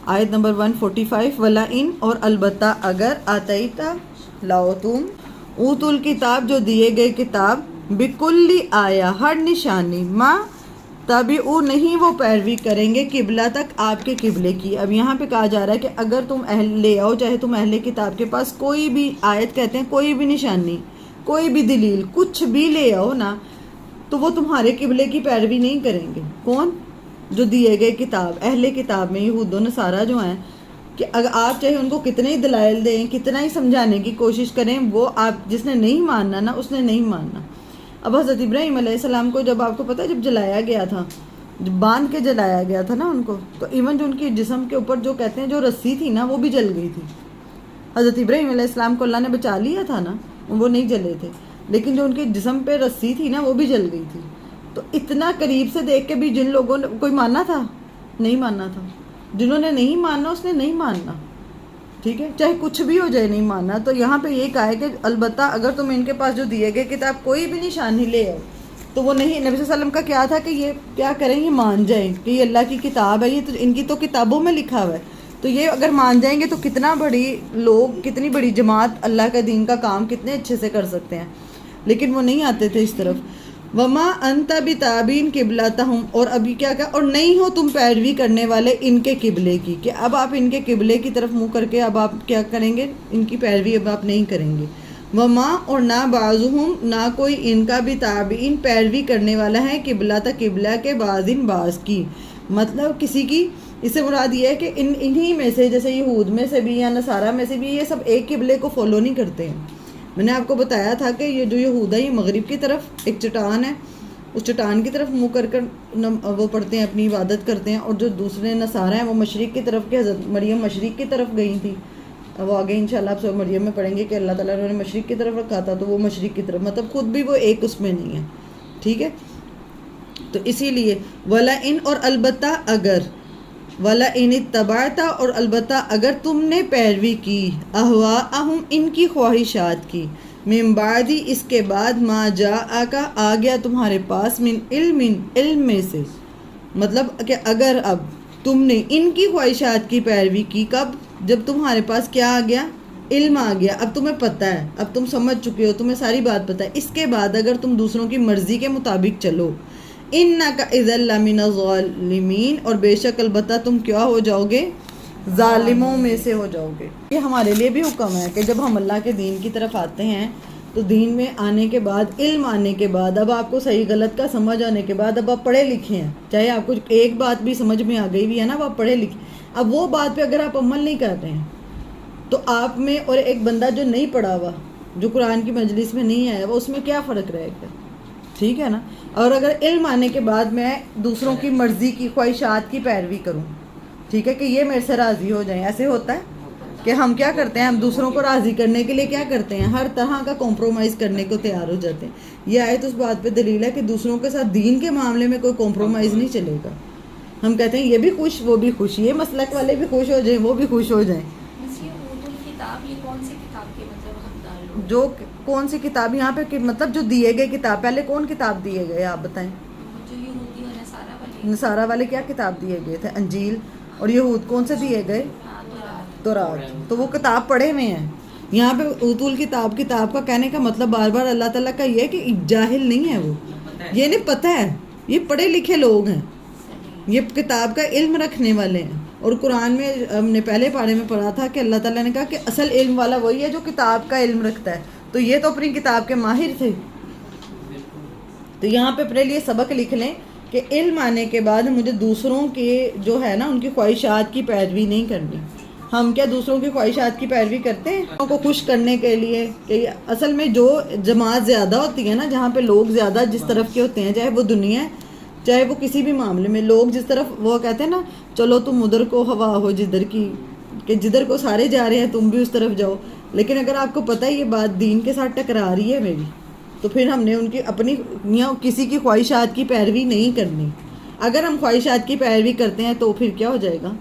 آیت نمبر 145 ولا ان اور البتہ اگر آتیتا لاؤ تم اوت الکتاب جو دیے گئے کتاب بکلی آیا ہر نشانی ماں تابعو نہیں وہ پیروی کریں گے قبلہ تک آپ کے قبلے کی. اب یہاں پہ کہا جا رہا ہے کہ اگر تم لے آؤ چاہے تم اہل کتاب کے پاس کوئی بھی آیت کہتے ہیں کوئی بھی نشانی کوئی بھی دلیل کچھ بھی لے آؤ نا تو وہ تمہارے قبلے کی پیروی نہیں کریں گے. کون؟ جو دیے گئے کتاب اہل کتاب میں یہود و نصارہ جو ہیں کہ اگر آپ چاہے ان کو کتنے ہی دلائل دیں کتنا ہی سمجھانے کی کوشش کریں وہ آپ جس نے نہیں ماننا نا اس نے نہیں ماننا. اب حضرت ابراہیم علیہ السلام کو جب آپ کو پتہ ہے جب جلایا گیا تھا جب باندھ کے جلایا گیا تھا نا ان کو تو ایون جو ان کی جسم کے اوپر جو کہتے ہیں جو رسی تھی نا وہ بھی جل گئی تھی. حضرت ابراہیم علیہ السلام کو اللہ نے بچا لیا تھا نا وہ نہیں جلے تھے لیکن جو ان کے جسم پہ رسی تھی نا وہ بھی جل گئی تھی. تو اتنا قریب سے دیکھ کے بھی جن لوگوں نے کوئی ماننا تھا نہیں ماننا تھا. جنہوں نے نہیں ماننا اس نے نہیں ماننا. ٹھیک ہے چاہے کچھ بھی ہو جائے نہیں ماننا. تو یہاں پہ یہ کہا ہے کہ البتہ اگر تم ان کے پاس جو دیے گئے کتاب کوئی بھی نشانی لے آؤ تو وہ نہیں. نبی صلی اللہ علیہ وسلم کا کیا تھا کہ یہ کیا کریں یہ مان جائیں کہ یہ اللہ کی کتاب ہے یہ تو ان کی تو کتابوں میں لکھا ہوا ہے تو یہ اگر مان جائیں گے تو کتنا بڑی لوگ کتنی بڑی جماعت اللہ کا دین کا کام کتنے اچھے سے کر سکتے ہیں. لیکن وہ نہیں آتے تھے اس طرف. وما انت بتابین قبلتہم اور ابھی کیا اور نہیں ہو تم پیروی کرنے والے ان کے قبلے کی کہ اب آپ ان کے قبلے کی طرف منہ کر کے اب آپ کیا کریں گے ان کی پیروی اب آپ نہیں کریں گے. وما اور نہ بعضہم نہ کوئی ان کا بھی تابعین پیروی کرنے والا ہے قبلہ کے بعضن بعض کی. مطلب کسی کی اس سے مراد یہ ہے کہ انہی میں سے جیسے یہود میں سے بھی یا نصارہ میں سے بھی یہ سب ایک قبلے کو فالو نہیں کرتے ہیں. میں نے آپ کو بتایا تھا کہ یہ جو یہود ہے یہ مغرب کی طرف ایک چٹان ہے اس چٹان کی طرف منہ کر وہ پڑھتے ہیں اپنی عبادت کرتے ہیں اور جو دوسرے نصارہ ہیں وہ مشرق کی طرف کے حضرت مریم مشرق کی طرف گئی تھی. وہ آگے انشاءاللہ آپ سب مریم میں پڑھیں گے کہ اللہ تعالیٰ نے مشرق کی طرف رکھا تھا تو وہ مشرق کی طرف مطلب خود بھی وہ ایک اس میں نہیں ہے. ٹھیک ہے تو اسی لیے ولا ان اور البتہ اگر ولا ان اتبعتا اور البتہ اگر تم نے پیروی کی اہواءہم ان کی خواہشات کی من بعد اس کے بعد ما جاءک آ گیا تمہارے پاس من علم میں سے. مطلب کہ اگر اب تم نے ان کی خواہشات کی پیروی کی کب جب تمہارے پاس کیا آ گیا علم آ گیا اب تمہیں پتہ ہے اب تم سمجھ چکے ہو تمہیں ساری بات پتہ ہے. اس کے بعد اگر تم دوسروں کی مرضی کے مطابق چلو انک اذا لمن الظالمین اور بے شک البتہ تم کیا ہو جاؤ گے ظالموں میں سے ہو جاؤ گے. یہ ہمارے لیے بھی حکم ہے کہ جب ہم اللہ کے دین کی طرف آتے ہیں تو دین میں آنے کے بعد علم آنے کے بعد اب آپ کو صحیح غلط کا سمجھ آنے کے بعد اب آپ پڑھے لکھے ہیں چاہے آپ کو ایک بات بھی سمجھ میں آ گئی بھی ہے نا وہ آپ پڑھے لکھے اب وہ بات پہ اگر آپ عمل نہیں کر رہے ہیں تو آپ میں اور ایک بندہ جو نہیں پڑھا ہوا جو قرآن کی مجلس میں نہیں آیا وہ اس میں کیا فرق رہے گا. ٹھیک ہے نا. اور اگر علم آنے کے بعد میں دوسروں کی مرضی کی خواہشات کی پیروی کروں ٹھیک ہے کہ یہ میرے سے راضی ہو جائیں ایسے ہوتا ہے کہ ہم کیا کرتے ہیں ہم دوسروں کو راضی کرنے کے لیے کیا کرتے ہیں ہر طرح کا کمپرومائز کرنے کو تیار ہو جاتے ہیں. یہ آیت اس بات پہ دلیل ہے کہ دوسروں کے ساتھ دین کے معاملے میں کوئی کمپرومائز نہیں چلے گا. ہم کہتے ہیں یہ بھی خوش وہ بھی خوش یہ مسلک والے بھی خوش ہو جائیں وہ بھی خوش ہو جائیں. جو کون سی کتاب یہاں پہ مطلب جو دیے گئے کتاب پہلے کون کتاب دیے گئے آپ بتائیں. نصارہ والے کیا کتاب دیے گئے تھے انجیل اور یہود کون سے دیے گئے تورات. تو وہ کتاب پڑھے ہوئے ہیں. یہاں پہ اوتول کتاب کا کہنے کا مطلب بار بار اللہ تعالیٰ کا یہ ہے کہ جاہل نہیں ہے وہ یہ نہیں پتہ ہے یہ پڑھے لکھے لوگ ہیں یہ کتاب کا علم رکھنے والے ہیں. اور قرآن میں ہم نے پہلے پارے میں پڑھا تھا کہ اللہ تعالیٰ نے کہا کہ اصل علم والا وہی ہے جو کتاب کا علم رکھتا ہے. تو یہ تو اپنی کتاب کے ماہر تھے. تو یہاں پہ اپنے لیے سبق لکھ لیں کہ علم آنے کے بعد مجھے دوسروں کے جو ہے نا ان کی خواہشات کی پیروی نہیں کرنی. ہم کیا دوسروں کی خواہشات کی پیروی کرتے ہیں ان کو خوش کرنے کے لیے کہ اصل میں جو جماعت زیادہ ہوتی ہے نا جہاں پہ لوگ زیادہ جس طرف کے ہوتے ہیں چاہے وہ دنیا ہے چاہے وہ کسی بھی معاملے میں لوگ جس طرف وہ کہتے ہیں نا چلو تم ادھر کو ہوا ہو جدھر کی کہ جدھر کو سارے جا رہے ہیں تم بھی اس طرف جاؤ. لیکن اگر آپ کو پتہ ہے یہ بات دین کے ساتھ ٹکرا رہی ہے میری تو پھر ہم نے ان کی اپنی یا کسی کی خواہشات کی پیروی نہیں کرنی. اگر ہم خواہشات کی پیروی کرتے ہیں تو پھر کیا ہو جائے گا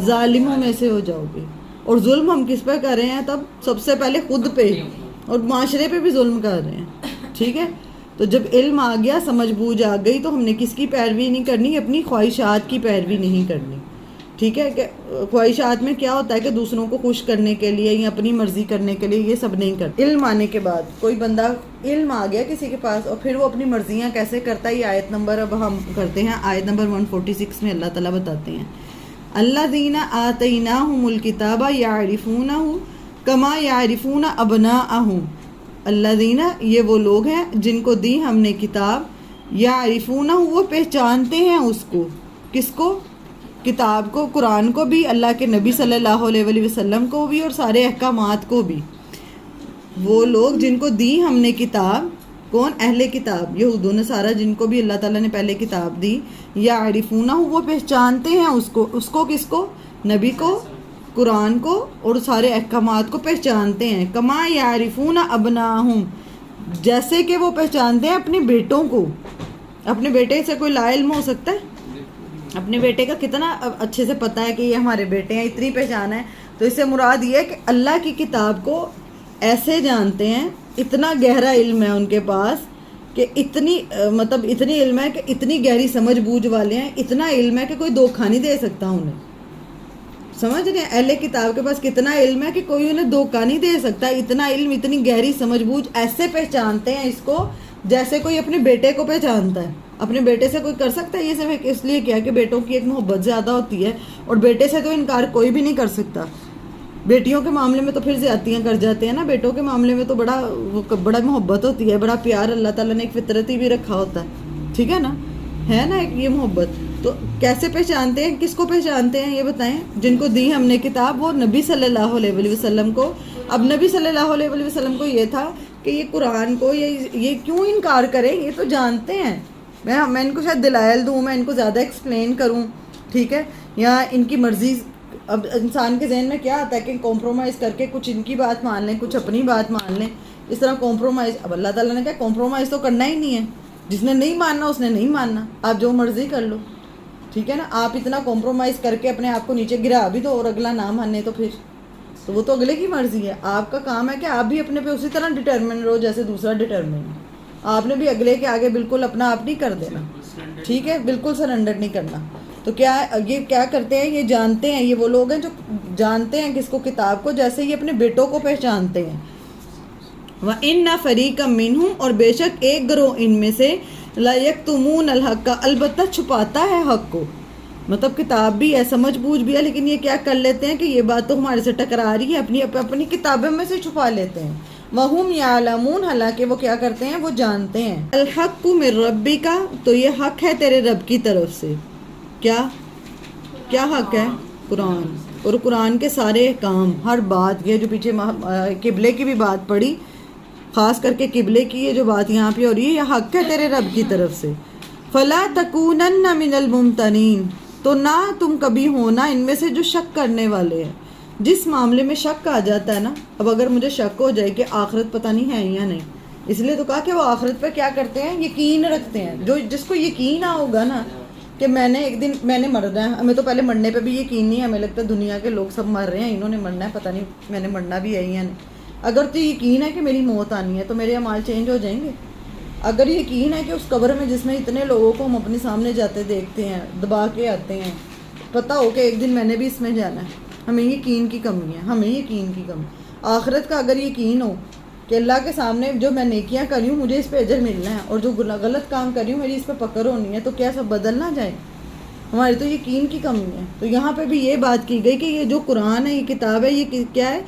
ظالموں میں سے ہو جاؤ گے. اور ظلم ہم کس پہ کر رہے ہیں تب سب سے پہلے خود پہ اور معاشرے پہ بھی ظلم کر رہے ہیں. ٹھیک ہے تو جب علم آ گیا سمجھ بوجھ آ گئی تو ہم نے کس کی پیروی نہیں کرنی اپنی خواہشات کی پیروی نہیں کرنی. ٹھیک ہے کہ خواہشات میں کیا ہوتا ہے کہ دوسروں کو خوش کرنے کے لیے یا اپنی مرضی کرنے کے لیے یہ سب نہیں کرتے. علم آنے کے بعد کوئی بندہ علم آ گیا کسی کے پاس اور پھر وہ اپنی مرضیاں کیسے کرتا ہے. یہ آیت نمبر اب ہم کرتے ہیں آیت نمبر 146 میں اللہ تعالیٰ بتاتے ہیں الذین آتیناہم الکتاب یعرفونہ کما یعرفون ابناءہم. الذین یہ وہ لوگ ہیں جن کو دی ہم نے کتاب یعرفونہ وہ پہچانتے ہیں اس کو. کس کو؟ کتاب کو، قرآن کو بھی، اللہ کے نبی صلی اللہ علیہ وآلہ وسلم کو بھی اور سارے احکامات کو بھی. وہ لوگ جن کو دی ہم نے کتاب، کون؟ اہل کتاب یہود و نصارہ جن کو بھی اللہ تعالیٰ نے پہلے کتاب دی. یعرفونہ وہ پہچانتے ہیں اس کو کس کو؟ نبی کو، قرآن کو اور سارے احکامات کو پہچانتے ہیں. کما یعرفون ابناہم جیسے کہ وہ پہچانتے ہیں اپنے بیٹوں کو. اپنے بیٹے سے کوئی لا علم ہو سکتا ہے؟ اپنے بیٹے کا کتنا اچھے سے پتہ ہے کہ یہ ہمارے بیٹے ہیں، اتنی پہچان ہے. تو اس سے مراد یہ ہے کہ اللہ کی کتاب کو ایسے جانتے ہیں، اتنا گہرا علم ہے ان کے پاس کہ اتنی علم ہے کہ اتنی گہری سمجھ بوجھ والے ہیں. اتنا علم ہے کہ کوئی دھوکہ نہیں دے سکتا انہیں. سمجھ رہے ہیں؟ اہل کتاب کے پاس کتنا علم ہے کہ کوئی انہیں دھوکہ نہیں دے سکتا. اتنا علم، اتنی گہری سمجھ بوجھ، ایسے پہچانتے ہیں اس کو جیسے کوئی اپنے بیٹے کو پہچانتا ہے. اپنے بیٹے سے کوئی کر سکتا ہے یہ سب؟ اس لیے کیا کہ بیٹوں کی ایک محبت زیادہ ہوتی ہے اور بیٹے سے تو انکار کوئی بھی نہیں کر سکتا. بیٹیوں کے معاملے میں تو پھر زیادتیاں کر جاتے ہیں نا. بیٹوں کے معاملے میں تو بڑا محبت ہوتی ہے، بڑا پیار. اللہ تعالیٰ نے ایک فطرتی بھی رکھا ہوتا ہے، ٹھیک ہے نا ایک یہ محبت. تو کیسے پہچانتے ہیں؟ کس کو پہچانتے ہیں یہ بتائیں؟ جن کو دی ہم نے کتاب، وہ نبی صلی اللہ علیہ وآلہ وسلم کو. اب نبی صلی اللہ علیہ وآلہ وسلم کو یہ تھا کہ یہ قرآن کو یہ کیوں انکار کریں؟ یہ تو جانتے ہیں. میں ان کو شاید دلائل دوں، میں ان کو زیادہ ایکسپلین کروں، ٹھیک ہے، یا ان کی مرضی. اب انسان کے ذہن میں کیا آتا ہے کہ کمپرومائز کر کے کچھ ان کی بات مان لیں، کچھ اپنی بات مان لیں. اس طرح کمپرومائز، اب اللہ تعالیٰ نے کہا کمپرومائز تو کرنا ہی نہیں ہے. جس نے نہیں ماننا اس نے نہیں ماننا، آپ جو مرضی کر لو، ٹھیک ہے نا. آپ اتنا کمپرومائز کر کے اپنے آپ کو نیچے گرا بھی دو اور اگلا نہ مانے تو پھر تو وہ تو اگلے کی مرضی ہے. آپ کا کام ہے کہ آپ بھی اپنے پہ اسی طرح ڈٹرمن رہو جیسے دوسرا ڈٹرمن ہے. آپ نے بھی اگلے کے آگے بالکل اپنا آپ نہیں کر دینا، ٹھیک ہے، بالکل سرنڈر نہیں کرنا. تو یہ کیا کرتے ہیں؟ یہ جانتے ہیں، یہ وہ لوگ ہیں جو جانتے ہیں کس کو؟ کتاب کو، جیسے یہ اپنے بیٹوں کو پہچانتے ہیں. وَإِنَّ فَرِيقًا مِّنْهُمْ اور بے شک ایک گروہ ان میں سے لَا يَكْتُمُونَ الْحَقَّ البتہ چھپاتا ہے حق کو. مطلب کتاب بھی ہے، سمجھ بوجھ بھی ہے، لیکن یہ کیا کر لیتے ہیں کہ یہ بات تو ہمارے سے ٹکرا رہی ہے، اپنی کتابوں میں سے چھپا لیتے ہیں. وَهُمْ يَعْلَمُونَ حالانکہ وہ کیا کرتے ہیں؟ وہ جانتے ہیں. الحق من ربک تو یہ حق ہے تیرے رب کی طرف سے. کیا حق ہے؟ قرآن. اور قرآن کے سارے احکام، ہر بات، یہ جو پیچھے قبلے کی بھی بات پڑھی، خاص کر کے قبلے کی یہ جو بات یہاں پہ ہو رہی ہے، یہ حق ہے تیرے رب کی طرف سے. فَلَا تَكُونَنَّ مِنَ الْمُمْتَنِينَ تو نہ تم کبھی ہونا ان میں سے جو شک کرنے والے ہیں. جس معاملے میں شک آ جاتا ہے نا، اب اگر مجھے شک ہو جائے کہ آخرت پتہ نہیں ہے یا نہیں، اس لیے تو کہا کہ وہ آخرت پہ کیا کرتے ہیں؟ یقین رکھتے ہیں. جس کو یقین ہوگا نا کہ ایک دن میں نے مرنا ہے. ہمیں تو پہلے مرنے پہ بھی یقین نہیں ہے، ہمیں لگتا ہے دنیا کے لوگ سب مر رہے ہیں، انہوں نے مرنا ہے، پتہ نہیں میں نے مرنا بھی ہے یا نہیں. اگر تو یقین ہے کہ میری موت آنی ہے تو میرے اعمال چینج ہو جائیں گے. اگر یقین ہے کہ اس قبر میں جس میں اتنے لوگوں کو ہم اپنے سامنے جاتے دیکھتے ہیں، دبا کے آتے ہیں، پتہ ہو کہ ایک دن میں نے بھی اس میں جانا ہے، ہمیں یقین کی کمی ہے. آخرت کا اگر یقین ہو کہ اللہ کے سامنے جو میں نیکیاں کر رہی ہوں مجھے اس پہ اجر ملنا ہے، اور جو غلط کام کر رہی ہوں میری اس پہ پکڑ ہونی ہے، تو کیا سب بدل نہ جائے؟ ہماری تو یقین کی کمی ہے. تو یہاں پہ بھی یہ بات کی گئی کہ یہ جو قرآن ہے، یہ کتاب ہے، یہ کیا ہے؟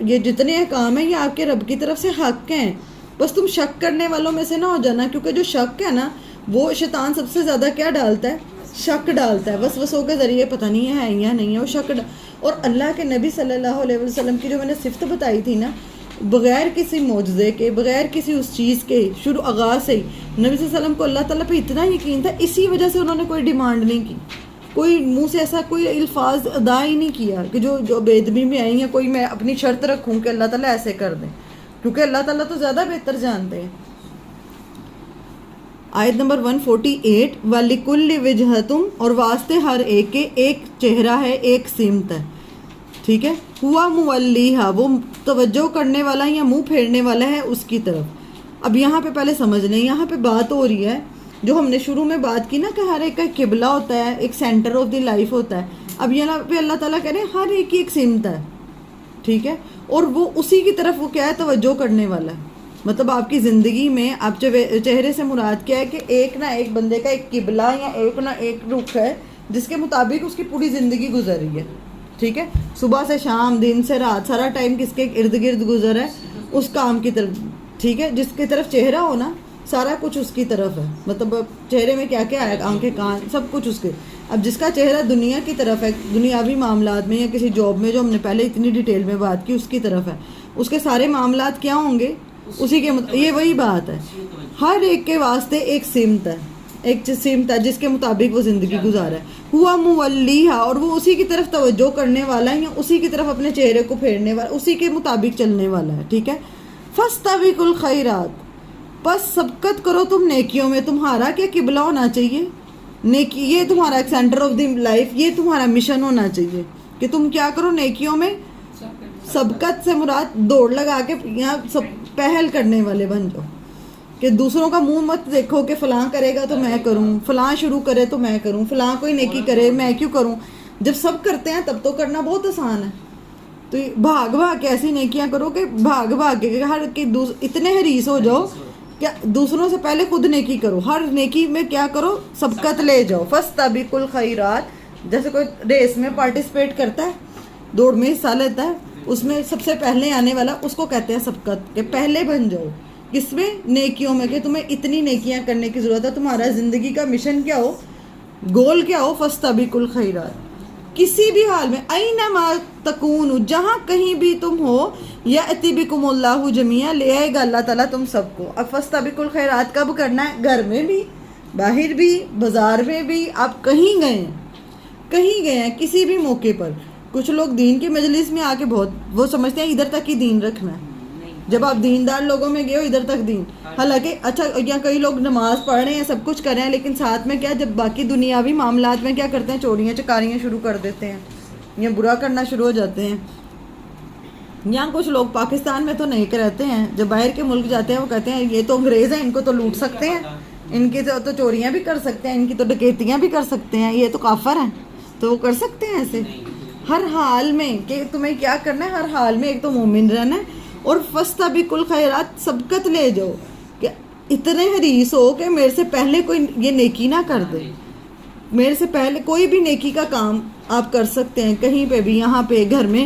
یہ جتنے احکام ہیں یہ آپ کے رب کی طرف سے حق ہیں. بس تم شک کرنے والوں میں سے نہ ہو جانا، کیونکہ جو شک ہے نا وہ شیطان سب سے زیادہ کیا ڈالتا ہے؟ شک ڈالتا ہے. وسوسوں کے ذریعے پتہ نہیں ہے یا نہیں ہے، وہ شک اور اللہ کے نبی صلی اللہ علیہ وسلم کی جو میں نے صفت بتائی تھی نا، بغیر کسی معجزے کے، بغیر کسی اس چیز کے، شروع آغاز سے ہی نبی صلی اللہ علیہ وسلم کو اللہ تعالیٰ پہ اتنا یقین تھا. اسی وجہ سے انہوں نے کوئی ڈیمانڈ نہیں کی، کوئی منہ سے ایسا کوئی الفاظ ادا ہی نہیں کیا کہ جو بے ادبی میں آئی ہیں، کوئی میں اپنی شرط رکھوں کہ اللہ تعالیٰ ایسے کر دیں، کیونکہ اللہ تعالیٰ تو زیادہ بہتر جانتے ہیں. آیت نمبر 148 وَلِكُلِّ وِجْهَةٌ اور واسطے ہر ایک کے ایک چہرہ ہے، ایک سمت ہے، ٹھیک ہے. ہوا مولیہا وہ توجہ کرنے والا یا منہ پھیرنے والا ہے اس کی طرف. اب یہاں پہ پہلے سمجھ لیں، یہاں پہ بات ہو رہی ہے جو ہم نے شروع میں بات کی نا کہ ہر ایک کا قبلہ ہوتا ہے، ایک سینٹر آف دی لائف ہوتا ہے. اب یہاں پہ اللہ تعالیٰ کہہ رہے ہیں ہر ایک کی ایک سمت ہے، ٹھیک ہے، اور وہ اسی کی طرف وہ کیا ہے توجہ کرنے والا ہے. مطلب آپ کی زندگی میں آپ چہرے سے مراد کیا ہے کہ ایک نہ ایک بندے کا ایک قبلہ یا ایک نہ ایک رخ ہے جس کے مطابق اس کی پوری زندگی گزر رہی ہے، ٹھیک ہے. صبح سے شام، دن سے رات، سارا ٹائم کس کے ارد گرد گزر ہے؟ اس کام کی طرف، ٹھیک ہے. جس کی طرف چہرہ ہو نا سارا کچھ اس کی طرف ہے. مطلب چہرے میں کیا کیا ہے، آنکھیں، کان، سب کچھ اس کے. اب جس کا چہرہ دنیا کی طرف ہے، دنیاوی معاملات میں یا کسی جاب میں جو ہم نے پہلے اتنی ڈیٹیل میں بات کی اس کی طرف ہے، اس کے سارے معاملات کیا ہوں گے اسی کے یہ وہی بات ہے. ہر ایک کے واسطے ایک سمت ہے، ایک سمت ہے جس کے مطابق وہ زندگی گزارا ہے. ہوا مولیہا، اور وہ اسی کی طرف توجہ کرنے والا ہے یا اسی کی طرف اپنے چہرے کو پھیرنے والا، اسی کے مطابق چلنے والا ہے، ٹھیک ہے. فاستبقوا الخیرات، پس سبقت کرو تم نیکیوں میں. تمہارا کیا قبلہ ہونا چاہیے؟ نیکی، یہ تمہارا ایک سینٹر آف دی لائف، یہ تمہارا مشن ہونا چاہیے کہ تم کیا کرو، نیکیوں میں سبقت سے مراد دوڑ لگا کے یہاں سب پہل کرنے والے بن جاؤ، کہ دوسروں کا منہ مت دیکھو کہ فلاں کرے گا تو میں کروں، فلاں شروع کرے تو میں کروں، فلاں کوئی نیکی کرے میں کیوں کروں. جب سب کرتے ہیں تب تو کرنا بہت آسان ہے. تو بھاگ بھاگ کے ایسی نیکیاں کرو کہ بھاگ بھاگ کے ہر کے اتنے حریص ہو جاؤ کہ دوسروں سے پہلے خود نیکی کرو. ہر نیکی میں کیا کرو، سبقت لے جاؤ. فاستبقوا الخیرات، جیسے کوئی ریس میں پارٹیسپیٹ کرتا ہے، دوڑ میں حصہ لیتا ہے، اس میں سب سے پہلے آنے والا اس کو کہتے ہیں سبقت، کہ پہلے بن جاؤ. کس میں؟ نیکیوں میں، کہ تمہیں اتنی نیکیاں کرنے کی ضرورت ہے. تمہارا زندگی کا مشن کیا ہو، گول کیا ہو، فاستبقوا الخیرات. کسی بھی حال میں، اینما تکونوا، جہاں کہیں بھی تم ہو، یأتی بکم اللہ جمیعا، لے آئے گا اللہ تعالیٰ تم سب کو. اب فاستبقوا الخیرات کب کرنا ہے؟ گھر میں بھی، باہر بھی، بازار میں بھی. آپ کہیں گئے ہیں کسی بھی موقع پر. کچھ لوگ دین کے مجلس میں آ کے بہت وہ سمجھتے ہیں ادھر تک ہی دین رکھنا ہے. جب آپ دیندار لوگوں میں گئے ہو ادھر تک دین، حالانکہ اچھا یا کئی لوگ نماز پڑھ رہے ہیں سب کچھ کر رہے ہیں، لیکن ساتھ میں کیا، جب باقی دنیاوی معاملات میں کیا کرتے ہیں، چوریاں چکاریاں شروع کر دیتے ہیں یا برا کرنا شروع ہو جاتے ہیں. یہاں کچھ لوگ پاکستان میں تو نہیں رہتے ہیں، جب باہر کے ملک جاتے ہیں وہ کہتے ہیں یہ تو انگریز ہیں، ان کو تو لوٹ سکتے ہیں، ان کی تو چوریاں بھی کر سکتے ہیں، ان کی تو ڈکیتیاں بھی کر سکتے ہیں، یہ تو کافر ہیں، تو وہ کر سکتے ہیں ایسے. ہر حال میں کہ تمہیں کیا کرنا ہے، ہر حال میں ایک تو مومن رہنا ہے، اور فاستبقوا الخیرات، سبقت لے جاؤ کہ اتنے حریص ہو کہ میرے سے پہلے کوئی یہ نیکی نہ کر دے. میرے سے پہلے کوئی بھی نیکی کا کام آپ کر سکتے ہیں، کہیں پہ بھی، یہاں پہ، گھر میں.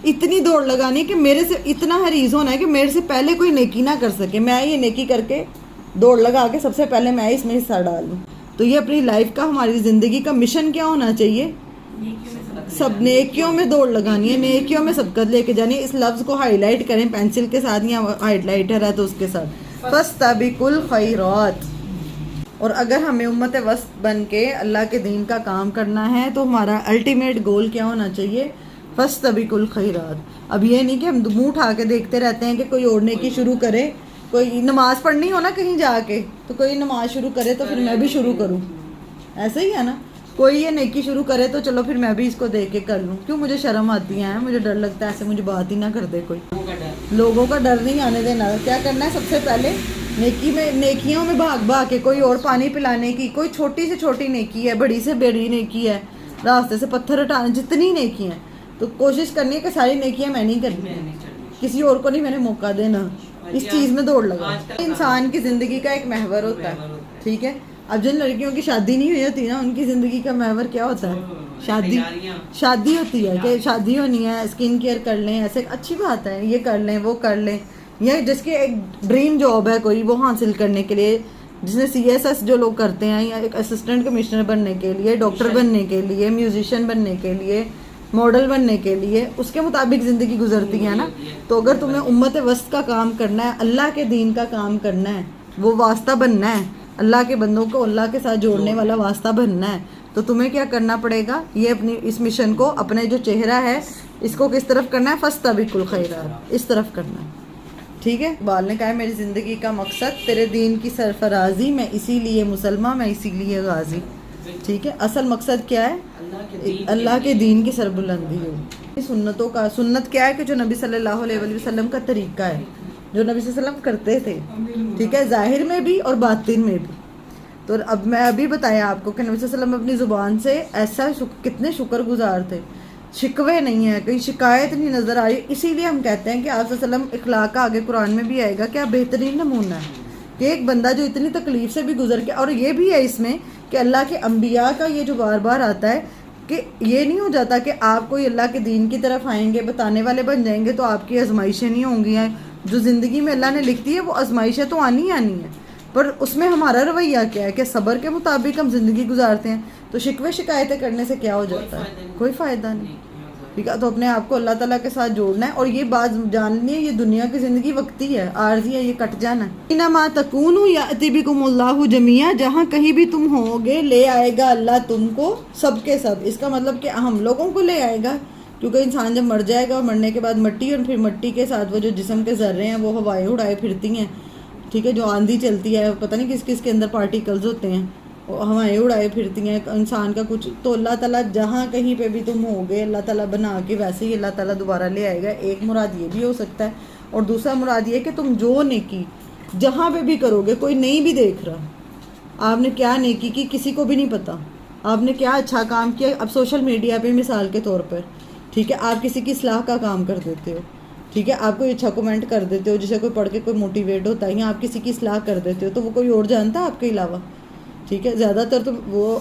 اتنی دوڑ لگانی کہ میرے سے اتنا حریص ہونا ہے کہ میرے سے پہلے کوئی نیکی نہ کر سکے، میں یہ نیکی کر کے دوڑ لگا کے سب سے پہلے میں اس میں حصہ ڈالوں. تو یہ اپنی لائف کا، ہماری زندگی کا مشن کیا ہونا چاہیے، سب نیکیوں میں دوڑ لگانی ہے، نیکیوں میں سبقت لے کے جانی ہے. اس لفظ کو ہائی لائٹ کریں پینسل کے ساتھ یا ہائی لائٹر ہے تو اس کے ساتھ، فاستبقوا الخیرات. اور اگر ہمیں امت وسط بن کے اللہ کے دین کا کام کرنا ہے تو ہمارا الٹیمیٹ گول کیا ہونا چاہیے، فاستبقوا الخیرات. اب یہ نہیں کہ ہم منہ اٹھا کے دیکھتے رہتے ہیں کہ کوئی اور نیکی شروع کرے. کوئی نماز پڑھنی ہو نا کہیں جا کے تو کوئی نماز شروع کرے تو پھر میں بھی شروع کروں، ایسے ہی ہے نا. کوئی یہ نیکی شروع کرے تو چلو پھر میں بھی اس کو دیکھ کے کر لوں. کیوں؟ مجھے شرم آتی ہے، مجھے ڈر لگتا ہے، ایسے مجھے بات ہی نہ کر دے کوئی. لوگوں کا ڈر نہیں آنے دینا. کیا کرنا ہے، سب سے پہلے نیکیوں میں بھاگ بھاگ کے، کوئی اور پانی پلانے کی، کوئی چھوٹی سے چھوٹی نیکی ہے، بڑی سے بڑی نیکی ہے، راستے سے پتھر ہٹانے، جتنی نیکی ہیں تو کوشش کرنی ہے کہ ساری نیکیاں میں نہیں کرنی، کسی اور کو نہیں میں نے موقع دینا. اس چیز میں دوڑ لگا. انسان کی زندگی کا ایک محور ہوتا ہے، ٹھیک ہے. اب جن لڑکیوں کی شادی نہیں ہوئی ہوتی نا، ان کی زندگی کا محور کیا ہوتا ہے، شادی ہوتی ہے کہ شادی ہونی ہے، اسکن کیئر کر لیں، ایسے اچھی بات ہے، یہ کر لیں وہ کر لیں. یہ جس کی ایک ڈریم جاب ہے کوئی، وہ حاصل کرنے کے لیے، جس نے CSS جو لوگ کرتے ہیں، یا ایک اسسٹنٹ کمشنر بننے کے لیے، ڈاکٹر بننے کے لیے، میوزیشین بننے کے لیے، ماڈل بننے کے لیے، اس کے مطابق زندگی گزرتی ہے نا. تو اگر تمہیں امت وسط کا کام کرنا ہے، اللہ کے دین کا کام کرنا ہے، وہ واسطہ بننا ہے، اللہ کے بندوں کو اللہ کے ساتھ جوڑنے والا واسطہ بننا ہے، تو تمہیں کیا کرنا پڑے گا، یہ اپنی اس مشن کو، اپنے جو چہرہ ہے اس کو کس طرف کرنا ہے، فاستبقوا الخیرات، اس طرف کرنا ہے. ٹھیک ہے. اقبال نے کہا ہے میری زندگی کا مقصد تیرے دین کی سرفرازی، میں اسی لیے مسلمان، میں اسی لیے غازی. ٹھیک ہے. اصل مقصد کیا ہے، اللہ کے دین کی سربلندی ہو. سنتوں کا، سنت کیا ہے کہ جو نبی صلی اللہ علیہ وسلم کا طریقہ ہے، جو نبی صلی اللہ علیہ وسلم کرتے تھے، ٹھیک ہے، ظاہر میں بھی اور باطن میں بھی. تو اب میں ابھی بتایا آپ کو کہ نبی صلی اللہ علیہ وسلم اپنی زبان سے ایسا کتنے شکر گزار تھے، شکوے نہیں ہیں، کہیں شکایت نہیں نظر آئی. اسی لیے ہم کہتے ہیں کہ آپ صلی اللہ علیہ وسلم اخلاق کا آگے قرآن میں بھی آئے گا کہ آپ بہترین نمونہ ہے، کہ ایک بندہ جو اتنی تکلیف سے بھی گزر کے، اور یہ بھی ہے اس میں کہ اللہ کے انبیاء کا یہ جو بار بار آتا ہے کہ یہ نہیں ہو جاتا کہ آپ کوئی اللہ کے دین کی طرف آئیں گے، بتانے والے بن جائیں گے تو آپ کی آزمائشیں نہیں ہوں گی. جو زندگی میں اللہ نے لکھ دی ہے وہ آزمائشیں تو آنی ہی آنی ہیں، پر اس میں ہمارا رویہ کیا ہے کہ صبر کے مطابق ہم زندگی گزارتے ہیں. تو شکوے شکایتیں کرنے سے کیا ہو جاتا ہے؟ کوئی فائدہ نہیں. ٹھیک ہے، تو اپنے آپ کو اللہ تعالیٰ کے ساتھ جوڑنا ہے. اور یہ بات جاننی ہے، یہ دنیا کی زندگی وقتی ہے، عارضی ہے، یہ کٹ جانا ہے. انما تکونوا یأتی بکم اللہ جمیعا، جہاں کہیں بھی تم ہوگے لے آئے گا اللہ تم کو سب کے سب. اس کا مطلب کہ ہم لوگوں کو لے آئے گا، کیونکہ انسان جب مر جائے گا اور مرنے کے بعد مٹی، اور پھر مٹی کے ساتھ وہ جو جسم کے ذرے ہیں وہ ہوائیں اڑائے پھرتی ہیں. ٹھیک ہے، جو آندھی چلتی ہے پتہ نہیں کس کس کے اندر پارٹیکلز ہوتے ہیں، ہوائیں اڑائے پھرتی ہیں انسان کا کچھ. تو اللہ تعالیٰ جہاں کہیں پہ بھی تم ہوگے اللہ تعالیٰ بنا کے ویسے ہی اللہ تعالیٰ دوبارہ لے آئے گا. ایک مراد یہ بھی ہو سکتا ہے، اور دوسرا مراد یہ کہ تم جو نیکی جہاں پہ بھی کرو گے، کوئی نہیں بھی دیکھ رہا آپ نے کیا نیکی کی، کسی کو بھی نہیں پتا آپ نے کیا اچھا کام کیا. اب سوشل میڈیا پہ مثال کے طور پر، ٹھیک ہے، آپ کسی کی اصلاح کا کام کر دیتے ہو، ٹھیک ہے، آپ کوئی اچھا کومنٹ کر دیتے ہو جسے کوئی پڑھ کے کوئی موٹیویٹ ہوتا ہے، یا آپ کسی کی اصلاح کر دیتے ہو، تو وہ کوئی اور جانتا ہے آپ کے علاوہ؟ ٹھیک ہے، زیادہ تر تو وہ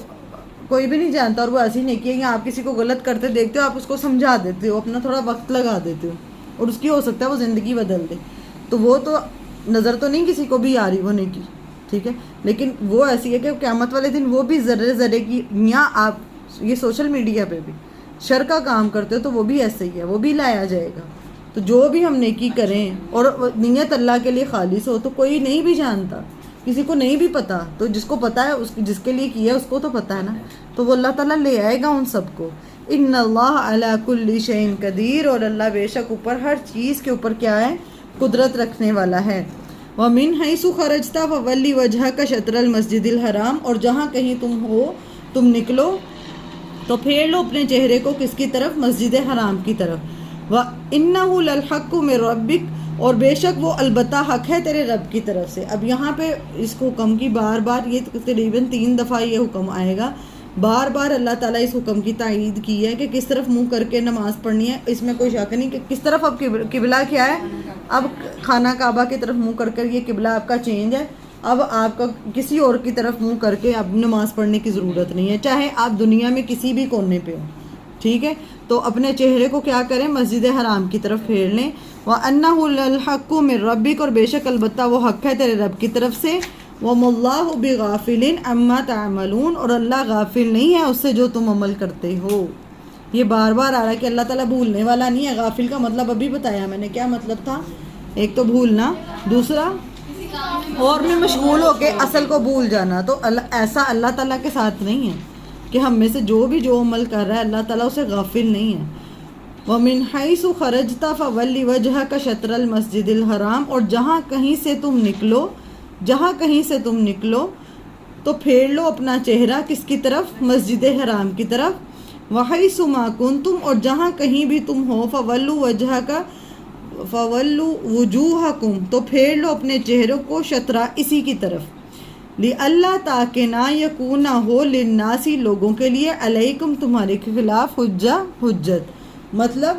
کوئی بھی نہیں جانتا، اور وہ ایسی نیکی ہے. یا آپ کسی کو غلط کرتے دیکھتے ہو، آپ اس کو سمجھا دیتے ہو، اپنا تھوڑا وقت لگا دیتے ہو، اور اس کی ہو سکتا ہے وہ زندگی بدل دے. تو وہ تو نظر تو نہیں کسی کو بھی آ رہی وہ نیکی، ٹھیک ہے، لیکن وہ ایسی ہے کہ قیامت والے دن وہ بھی ذرے ذرے کی. یا آپ یہ سوشل میڈیا پہ بھی شر کا کام کرتے ہو تو وہ بھی ایسے ہی ہے، وہ بھی لایا جائے گا. تو جو بھی ہم نیکی کریں اور نیت اللہ کے لیے خالص ہو تو کوئی نہیں بھی جانتا، کسی کو نہیں بھی پتا. تو جس کو پتا ہے جس کے لیے کیا ہے اس کو تو پتا ہے نا، تو وہ اللہ تعالیٰ لے آئے گا ان سب کو. ان اللہ علی کل شیء قدیر، اور اللہ بے شک اوپر ہر چیز کے اوپر کیا ہے، قدرت رکھنے والا ہے. وَمِنْ حَيْثُ خَرَجْتَ فَوَلِّ وَجْهَكَ شَطْرَ الْمَسْجِدِ الْحَرَامِ، اور جہاں کہیں تم ہو تم نکلو تو پھیر لو اپنے چہرے کو کس کی طرف؟ مسجد حرام کی طرف. وَإِنَّهُ لَلْحَقُّ مِنْ رَبِّكَ، اور بے شک وہ البتہ حق ہے تیرے رب کی طرف سے. اب یہاں پہ اس حکم کی بار بار، یہ تقریباً 3 دفعہ یہ حکم آئے گا، بار بار اللہ تعالیٰ اس حکم کی تائید کی ہے کہ کس طرف منہ کر کے نماز پڑھنی ہے. اس میں کوئی شک نہیں کہ کس طرف. اب قبلہ کیا ہے؟ اب خانہ کعبہ کی طرف منہ کر کر یہ قبلہ آپ کا چینج ہے. اب آپ کا کسی اور کی طرف منہ کر کے اب نماز پڑھنے کی ضرورت نہیں ہے، چاہے آپ دنیا میں کسی بھی کونے پہ ہو. ٹھیک ہے، تو اپنے چہرے کو کیا کریں؟ مسجد حرام کی طرف پھیر لیں. وَأَنَّهُ لَلْحَقُّ مِنْ رَبِّكَ، اور بے شک البتہ وہ حق ہے تیرے رب کی طرف سے. وَمَا اللَّهُ بِغَافِلٍ عَمَّا تَعْمَلُونَ، اور اللہ غافل نہیں ہے اس سے جو تم عمل کرتے ہو. یہ بار بار آ رہا ہے کہ اللہ تعالیٰ بھولنے والا نہیں ہے. غافل کا مطلب ابھی بتایا میں نے، کیا مطلب تھا؟ ایک تو بھولنا، دوسرا اور میں مشغول ہو کے اصل کو بھول جانا. تو ایسا اللہ تعالیٰ کے ساتھ نہیں ہے کہ ہم میں سے جو بھی جو عمل کر رہا ہے اللہ تعالیٰ اسے غافل نہیں ہے. وَمِنْ حَيْثُ خَرَجْتَ فَوَلِّ وَجْهَكَ شَطْرَ الْمَسْجِدِ الْحَرَامِ، اور جہاں کہیں سے تم نکلو تو پھیر لو اپنا چہرہ کس کی طرف؟ مسجد حرام کی طرف. وَحَيْثُ مَا كُنْتُمْ، اور جہاں کہیں بھی تم ہو، فَوَلُّوا وُجُوهَكُمْ، تو پھیر لو اپنے چہروں کو شطرہ اسی کی طرف. لِأَلَّا، تاکہ نہ یکون ہو، للناس لوگوں کے لیے، علیکم تمہارے خلاف، حجت، مطلب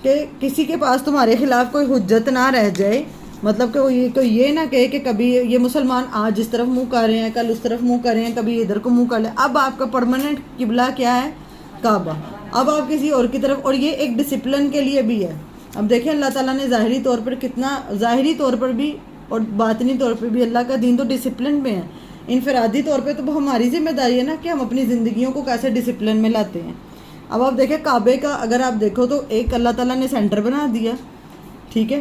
کہ کسی کے پاس تمہارے خلاف کوئی حجت نہ رہ جائے. مطلب کہ وہ یہ نہ کہے کہ کبھی یہ مسلمان آج اس طرف منہ کر رہے ہیں، کل اس طرف منہ کر رہے ہیں، کبھی ادھر کو منہ کر لیں. اب آپ کا پرماننٹ قبلہ کیا ہے؟ کعبہ. اب آپ کسی اور کی طرف، اور یہ ایک ڈسپلن کے لیے بھی ہے. اب دیکھیں اللہ تعالیٰ نے ظاہری طور پر کتنا، ظاہری طور پر بھی اور باطنی طور پر بھی اللہ کا دین تو ڈسپلن میں ہے. انفرادی طور پہ تو ہماری ذمہ داری ہے نا کہ ہم اپنی زندگیوں کو کیسے ڈسپلن میں لاتے ہیں. اب آپ دیکھیں کعبے کا اگر آپ دیکھو تو ایک اللہ تعالیٰ نے سینٹر بنا دیا، ٹھیک ہے،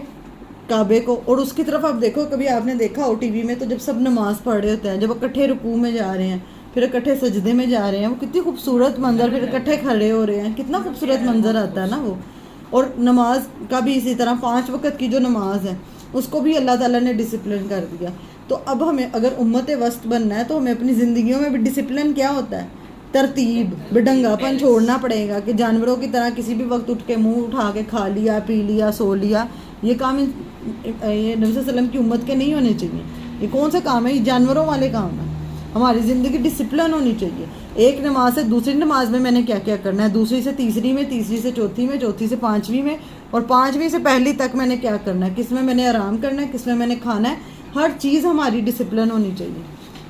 کعبے کو، اور اس کی طرف آپ دیکھو. کبھی آپ نے دیکھا ہو ٹی وی میں تو جب سب نماز پڑھ رہے ہوتے ہیں، جب اکٹھے رکوع میں جا رہے ہیں، پھر اکٹھے سجدے میں جا رہے ہیں، وہ کتنی خوبصورت منظر، پھر اکٹھے کھڑے ہو رہے ہیں، کتنا خوبصورت منظر آتا ہے نا وہ. اور نماز کا بھی اسی طرح 5 وقت کی جو نماز ہے اس کو بھی اللہ تعالیٰ نے ڈسپلن کر دیا. تو اب ہمیں اگر امت وسط بننا ہے تو ہمیں اپنی زندگیوں میں بھی ڈسپلن کیا ہوتا ہے؟ ترتیب، بڈنگا پن چھوڑنا پڑے گا کہ جانوروں کی طرح کسی بھی وقت اٹھ کے منہ اٹھا کے کھا لیا، پی لیا، سو لیا. یہ کام یہ نبی صلی اللہ علیہ وسلم کی امت کے نہیں ہونے چاہیے. یہ کون سا کام ہے؟ یہ جانوروں والے کام ہیں. ہماری زندگی ڈسپلن ہونی چاہیے. ایک نماز سے دوسری نماز میں نے کیا کیا کرنا ہے, دوسری سے تیسری میں, تیسری سے چوتھی میں, چوتھی سے پانچویں میں, اور پانچویں سے پہلی تک میں نے کیا کرنا ہے, کس میں نے آرام کرنا ہے, کس میں نے کھانا ہے. ہر چیز ہماری ڈسپلن ہونی چاہیے.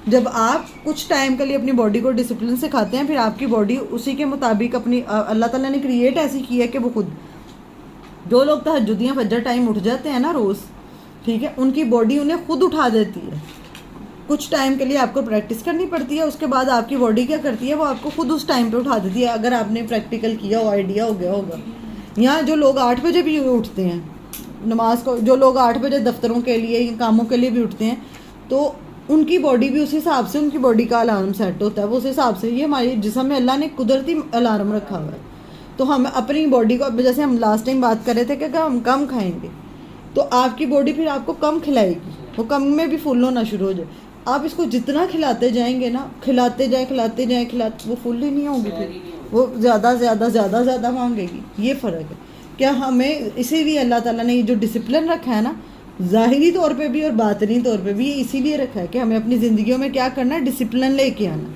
جب آپ کچھ ٹائم کے لیے اپنی باڈی کو ڈسپلن سکھاتے ہیں, پھر آپ کی باڈی اسی کے مطابق اپنی اللہ تعالیٰ نے کریٹ ایسی کی ہے کہ وہ خود, جو لوگ تہجدیاں فجر ٹائم اٹھ جاتے ہیں نا روز, ٹھیک ہے, ان کی باڈی انہیں خود اٹھا دیتی ہے. کچھ ٹائم کے لیے آپ کو پریکٹس کرنی پڑتی ہے, اس کے بعد آپ کی باڈی کیا کرتی ہے, وہ آپ کو خود اس ٹائم پہ اٹھا دیتی ہے, اگر آپ نے پریکٹیکل کیا ہو, آئیڈیا ہو گیا ہوگا. یہاں جو لوگ 8 بجے بھی اٹھتے ہیں نماز کو, جو لوگ 8 بجے دفتروں کے لیے کاموں کے لیے بھی اٹھتے ہیں, تو ان کی باڈی بھی اسی حساب سے, ان کی باڈی کا الارم سیٹ ہوتا ہے, وہ اس حساب سے. یہ ہماری جسم میں اللہ نے قدرتی الارم رکھا ہوا ہے. تو ہم اپنی باڈی کو, جیسے ہم لاسٹ ٹائم بات کر رہے تھے کہ اگر ہم کم کھائیں گے تو آپ کی باڈی پھر آپ کو کم کھلائے گی, وہ کم میں بھی فل ہونا شروع ہو جائے. آپ اس کو جتنا کھلاتے جائیں گے نا, کھلاتے جائیں, وہ فل ہی نہیں ہوگی, پھر وہ زیادہ مانگے گی. یہ فرق ہے. کیا ہمیں اسی لیے اللہ تعالیٰ نے یہ جو ڈسپلن رکھا ہے نا, ظاہری طور پہ بھی اور باطنی طور پہ بھی, یہ اسی لیے رکھا ہے کہ ہمیں اپنی زندگیوں میں کیا کرنا ہے, ڈسپلن لے کے آنا.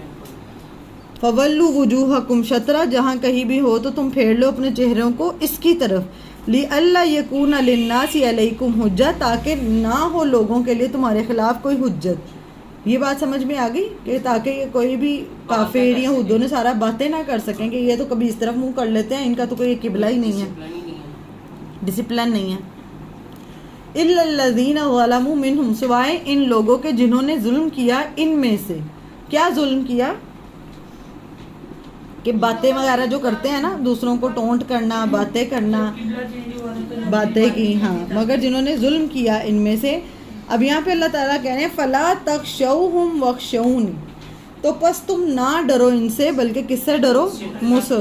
فَوَلُّوا وُجُوهَكُمْ شَطْرَ, جہاں کہیں بھی ہو تو تم پھیر لو اپنے چہروں کو اس کی طرف. لِأَلَّا يَكُونَ لِلنَّاسِ عَلَيْكُمْ حُجَّةٌ, تاکہ نہ ہو لوگوں کے لیے تمہارے خلاف کوئی حجت. یہ بات سمجھ میں آ گئی کہ تاکہ کوئی بھی کافر یا یہودوں نے سارا باتیں نہ کر سکیں کہ یہ تو کبھی اس طرف منہ کر لیتے ہیں, ان کا تو کوئی قبلہ ہی نہیں ہے, ڈسپلن نہیں ہے. إِلَّا الَّذِينَ ظَلَمُوا مِنْهُمْ, سوائے ان لوگوں کے جنہوں نے ظلم کیا ان میں سے. کیا ظلم کیا؟ کہ باتیں وغیرہ جو کرتے ہیں نا, دوسروں کو ٹونٹ کرنا, باتیں کرنا, باتیں کی, ہاں, مگر جنہوں نے ظلم کیا ان میں سے. اب یہاں پہ اللہ تعالیٰ کہہ رہے ہیں فَلَا تَخْشَوْهُمْ وَاخْشَوْنِ, تو پس تم نہ ڈرو ان سے, بلکہ کس سے ڈرو, مجھ.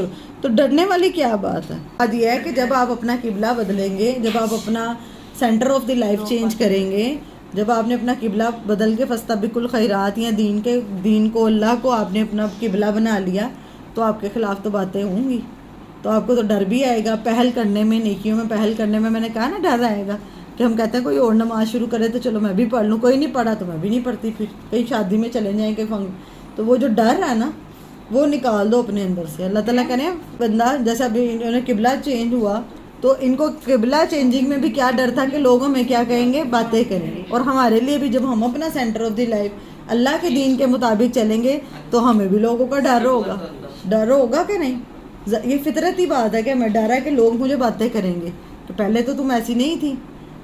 تو ڈرنے والی کیا بات ہے؟ بات یہ ہے کہ جب آپ اپنا قبلہ بدلیں گے, جب آپ اپنا centre of the life change کریں گے, جب آپ نے اپنا قبلہ بدل کے فاستبقوا الخیرات, یا دین کو, اللہ کو آپ نے اپنا قبلہ بنا لیا, تو آپ کے خلاف تو باتیں ہوں گی, تو آپ کو تو ڈر بھی آئے گا. پہل کرنے میں, نیکیوں میں پہل کرنے میں نے کہا نا ڈر آئے گا, کہ ہم کہتے ہیں کوئی اور نماز شروع کرے تو چلو میں بھی پڑھ لوں, کوئی نہیں پڑھا تو میں بھی نہیں پڑھتی, پھر کہیں شادی میں چلے جائیں, کہیں تو وہ جو ڈر ہے نا وہ نکال دو اپنے اندر سے. اللہ تعالیٰ کہنے بندہ, جیسا ابھی انہوں نے قبلہ چینج ہوا, تو ان کو قبلہ چینجنگ میں بھی کیا ڈر تھا کہ لوگوں میں کیا کہیں گے, باتیں کریں گے. اور ہمارے لیے بھی جب ہم اپنا سینٹر آف دی لائف اللہ کے دین کے مطابق چلیں گے تو ہمیں بھی لوگوں کا ڈر ہوگا کہ نہیں. یہ فطرتی بات ہے کہ ہمیں ڈر ہے کہ لوگ مجھے باتیں کریں گے. تو پہلے تو تم ایسی نہیں تھی,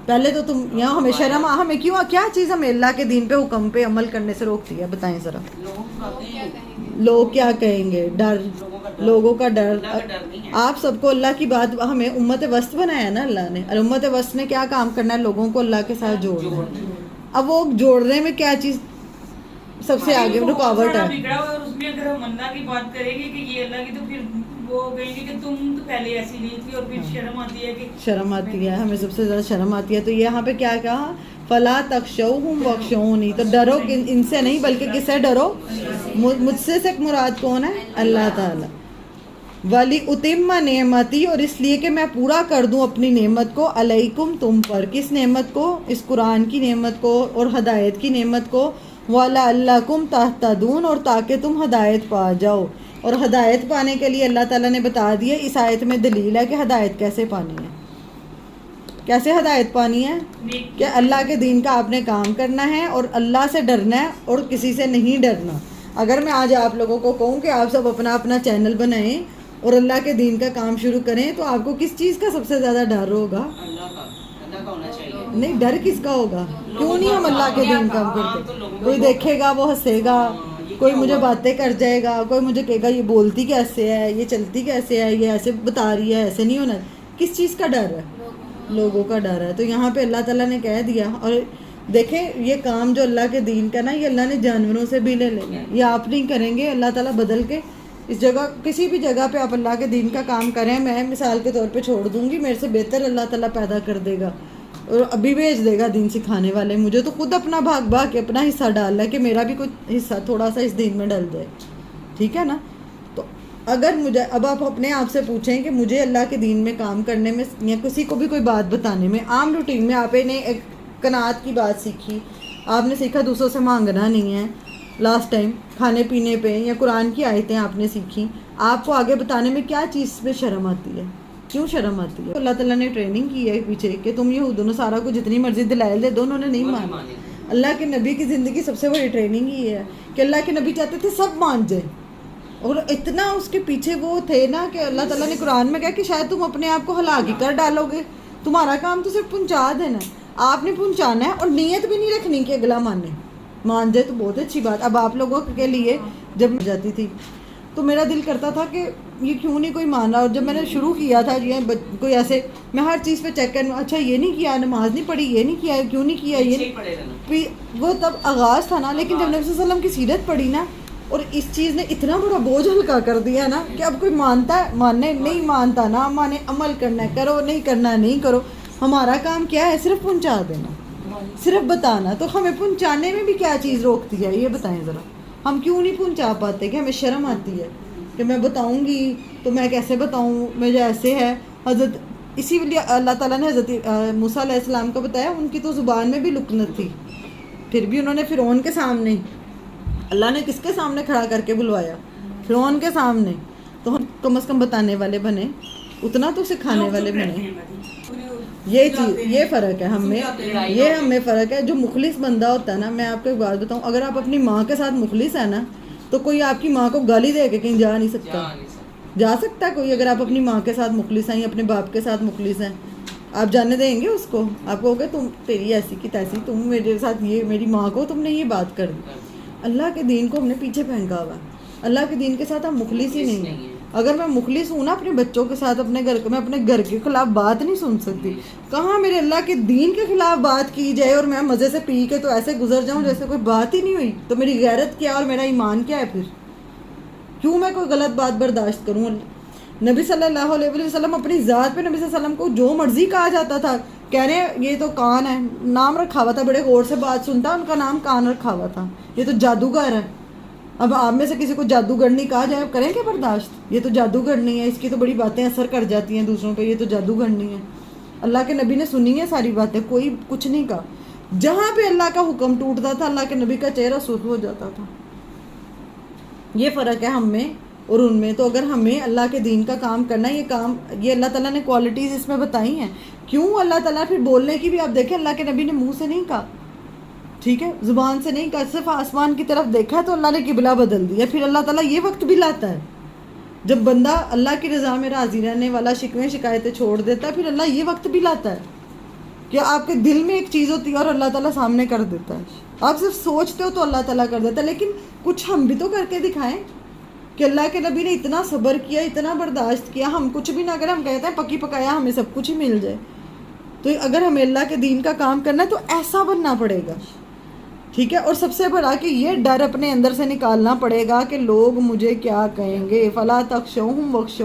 پہلے تو تم یہاں ہمیں شرم, ہمیں کیوں, کیا چیز ہمیں اللہ کے دین پہ, حکم پہ عمل کرنے سے روکتی ہے, بتائیں ذرا. لوگ کیا کہیں گے, ڈر, لوگوں کا ڈر. آپ سب کو اللہ کی بات, ہمیں امت وسط بنایا نا اللہ نے, اور امت وسط نے کیا کام کرنا ہے, لوگوں کو اللہ کے ساتھ جوڑنا ہے. اب وہ جوڑنے میں کیا چیز سب سے آگے رکاوٹ ہے. اس میں اگر ہم اللہ کی بات کریں گے کہ یہ اللہ کی, تو پھر وہ کہیں گے کہ تم تو پہلے ایسی نہیں تھی, اور پھر شرم آتی ہے, کہ شرم آتی ہے, ہمیں سب سے زیادہ شرم آتی ہے. تو یہاں پہ کیا کہا, فَلَا تَخْشَوْهُمْ وَاخْشَوْنِ, تو ڈرو ان سے نہیں بلکہ کس سے ڈرو, مجھ سے مراد کون ہے, اللہ تعالیٰ. وَلِأُتِمَّ نِعْمَتِي, اور اس لیے کہ میں پورا کر دوں اپنی نعمت کو, علیکم, تم پر. کس نعمت کو, اس قرآن کی نعمت کو اور ہدایت کی نعمت کو. وَلَعَلَّكُمْ تَهْتَدُونَ, اور تاکہ تم ہدایت پا جاؤ. اور ہدایت پانے کے لیے اللہ تعالیٰ نے بتا دیا, اس آیت میں دلیل ہے کہ ہدایت کیسے پانی ہے. کیسے ہدایت پانی ہے, کہ اللہ کے دین کا آپ نے کام کرنا ہے, اور اللہ سے ڈرنا ہے, اور کسی سے نہیں ڈرنا. اگر میں آج آپ لوگوں کو کہوں کہ آپ سب اپنا اپنا چینل بنائیں اور اللہ کے دین کا کام شروع کریں, تو آپ کو کس چیز کا سب سے زیادہ ڈر ہوگا؟ اللہ کا ہونا چاہیے. نہیں, ڈر کس کا ہوگا, کیوں نہیں ہم اللہ کے دین کام کرتے. کوئی دیکھے گا وہ ہنسے گا, کوئی مجھے باتیں کر جائے گا, کوئی مجھے کہے گا یہ بولتی کیسے ہے, یہ چلتی کیسے ہے, یہ ایسے بتا رہی ہے, ایسے نہیں ہونا. کس چیز کا ڈر ہے, لوگوں کا ڈر ہے. تو یہاں پہ اللہ تعالیٰ نے کہہ دیا. اور دیکھیں یہ کام جو اللہ کے دین کا نا, یہ اللہ نے جانوروں سے بھی لے لینا ہے, یہ آپ نہیں کریں گے. اللہ تعالیٰ بدل کے اس جگہ, کسی بھی جگہ پہ آپ اللہ کے دین کا کام کریں, میں مثال کے طور پہ چھوڑ دوں گی, میرے سے بہتر اللہ تعالیٰ پیدا کر دے گا اور ابھی بھیج دے گا دین سکھانے والے. مجھے تو خود اپنا بھاگ کے اپنا حصہ ڈالنا ہے کہ میرا بھی کچھ حصہ تھوڑا سا اس دین میں ڈل جائے, ٹھیک ہے نا. تو اگر مجھے, اب آپ اپنے آپ سے پوچھیں کہ مجھے اللہ کے دین میں کام کرنے میں, یا کسی کو بھی کوئی بات بتانے میں, عام روٹین میں آپ نے ایک قناعت کی بات سیکھی, آپ نے سیکھا دوسروں سے مانگنا نہیں ہے, لاسٹ ٹائم کھانے پینے پہ یا قرآن کی آیتیں آپ نے سیکھی, آپ کو آگے بتانے میں کیا چیز پہ شرم آتی ہے؟ کیوں شرم آتی ہے؟ اللہ تعالیٰ نے ٹریننگ کی ہے پیچھے کہ تم یہود و نصارہ کو جتنی مرضی دلائل دے دو, انہوں نے نہیں مانا. اللہ کے نبی کی زندگی سب سے بڑی ٹریننگ ہی ہے کہ اللہ کے نبی چاہتے تھے سب مان جائیں, اور اتنا اس کے پیچھے وہ تھے نا کہ اللہ تعالیٰ نے قرآن میں کہا کہ شاید تم اپنے آپ کو ہلاک ہی کر ڈالو گے, تمہارا کام تو صرف پہنچا دینا, آپ نے پہنچانا ہے اور نیت بھی نہیں رکھنی کہ اگلا مان جائے تو بہت اچھی بات. اب آپ لوگوں کے لیے جب میں جاتی تھی تو میرا دل کرتا تھا کہ یہ کیوں نہیں کوئی مان رہا, اور جب میں نے شروع کیا تھا یہ کوئی ایسے میں ہر چیز پہ چیک کروں, اچھا یہ نہیں کیا, نماز نہیں پڑھی, یہ نہیں کیا, کیوں نہیں کیا, یہ نہیں, وہ تب آغاز تھا نا. لیکن جب نبی صلی اللہ علیہ وسلم کی سیرت پڑھی نا, اور اس چیز نے اتنا بڑا بوجھ ہلکا کر دیا نا کہ اب کوئی مانتا ہے ماننے, نہیں مانتا نہ مانے, عمل کرنا ہے کرو, نہیں کرنا ہے نہیں کرو. ہمارا کام کیا ہے؟ صرف پہنچا دینا, صرف بتانا. تو ہمیں پہنچانے میں بھی کیا چیز روکتی ہے یہ بتائیں ذرا. ہم کیوں نہیں پہنچا پاتے؟ کہ ہمیں شرم آتی ہے کہ میں بتاؤں گی تو میں کیسے بتاؤں, مجھے ایسے ہے. حضرت اسی لیے اللہ تعالیٰ نے حضرت موسیٰ علیہ السلام کو بتایا, ان کی تو زبان میں بھی لکنت تھی, پھر بھی انہوں نے فرعون کے سامنے, اللہ نے کس کے سامنے کھڑا کر کے بلوایا؟ فرعون کے سامنے. تو ہم کم از کم بتانے والے بنے, اتنا تو سکھانے والے بنے. یہ چیز, یہ فرق ہے ہم میں, یہ ہم میں فرق ہے. جو مخلص بندہ ہوتا ہے نا, میں آپ کو ایک بات بتاؤں, اگر آپ اپنی ماں کے ساتھ مخلص ہے نا تو کوئی آپ کی ماں کو گالی دے کے کہیں جا نہیں سکتا. جا سکتا ہے کوئی اگر آپ اپنی ماں کے ساتھ مخلص ہیں یا اپنے باپ کے ساتھ مخلص ہیں؟ آپ جانے دیں گے اس کو؟ آپ کہو گے تم تیری ایسی کی تیسی, تم میرے ساتھ یہ, میری ماں کو تم نے یہ بات کر دی. اللہ کے دین کو ہم نے پیچھے پھینکا ہوا, اللہ کے دین کے ساتھ ہم مخلص ہی نہیں ہیں. اگر میں مخلص ہوں نا اپنے بچوں کے ساتھ, اپنے گھر, میں اپنے گھر کے خلاف بات نہیں سن سکتی. کہاں میرے اللہ کے دین کے خلاف بات کی جائے اور میں مزے سے پی کے تو ایسے گزر جاؤں جیسے کوئی بات ہی نہیں ہوئی. تو میری غیرت کیا اور میرا ایمان کیا ہے پھر؟ کیوں میں کوئی غلط بات برداشت کروں؟ نبی صلی اللہ علیہ وسلم اپنی ذات پہ نبی صلی اللہ علیہ وسلم کو جو مرضی کہا جاتا تھا, کہہ رہے ہیں یہ تو کان ہے, نام رکھا ہوا تھا, بڑے غور سے بات سنتا, ان کا نام کان رکھا ہوا تھا. یہ تو جادوگر ہے. اب آپ میں سے کسی کو جادوگر نہیں کہا جائے, کریں گے برداشت؟ یہ تو جادوگر نہیں ہے, اس کی تو بڑی باتیں اثر کر جاتی ہیں دوسروں پہ, یہ تو جادوگر نہیں ہے. اللہ کے نبی نے سنی ہے ساری باتیں, کوئی کچھ نہیں کہا. جہاں پہ اللہ کا حکم ٹوٹتا تھا اللہ کے نبی کا چہرہ سرخ ہو جاتا تھا. یہ فرق ہے ہم میں اور ان میں. تو اگر ہمیں اللہ کے دین کا کام کرنا ہے, یہ کام, یہ اللہ تعالیٰ نے کوالٹیز اس میں بتائی ہیں. کیوں اللہ تعالیٰ پھر بولنے کی بھی, آپ دیکھیں اللہ کے نبی نے منہ سے نہیں کہا, ٹھیک ہے, زبان سے نہیں کہا, صرف آسمان کی طرف دیکھا تو اللہ نے قبلہ بدل دیا. پھر اللہ تعالیٰ یہ وقت بھی لاتا ہے جب بندہ اللہ کی رضا میں راضی رہنے والا شکویں شکایتیں چھوڑ دیتا ہے, پھر اللہ یہ وقت بھی لاتا ہے کہ آپ کے دل میں ایک چیز ہوتی ہے اور اللہ تعالیٰ سامنے کر دیتا ہے. آپ صرف سوچتے ہو تو اللہ تعالیٰ کر دیتا ہے. لیکن کچھ ہم بھی تو کر کے دکھائیں کہ اللہ کے نبی نے اتنا صبر کیا, اتنا برداشت کیا. ہم کچھ بھی نہ کریں, ہم کہتے ہیں پکی پکایا ہمیں سب کچھ ہی مل جائے. تو اگر ہمیں اللہ کے دین کا کام کرنا ہے تو ایسا بننا پڑے گا, ٹھیک ہے. اور سب سے بڑا کہ یہ ڈر اپنے اندر سے نکالنا پڑے گا کہ لوگ مجھے کیا کہیں گے. فلا تخشوہم واخشونی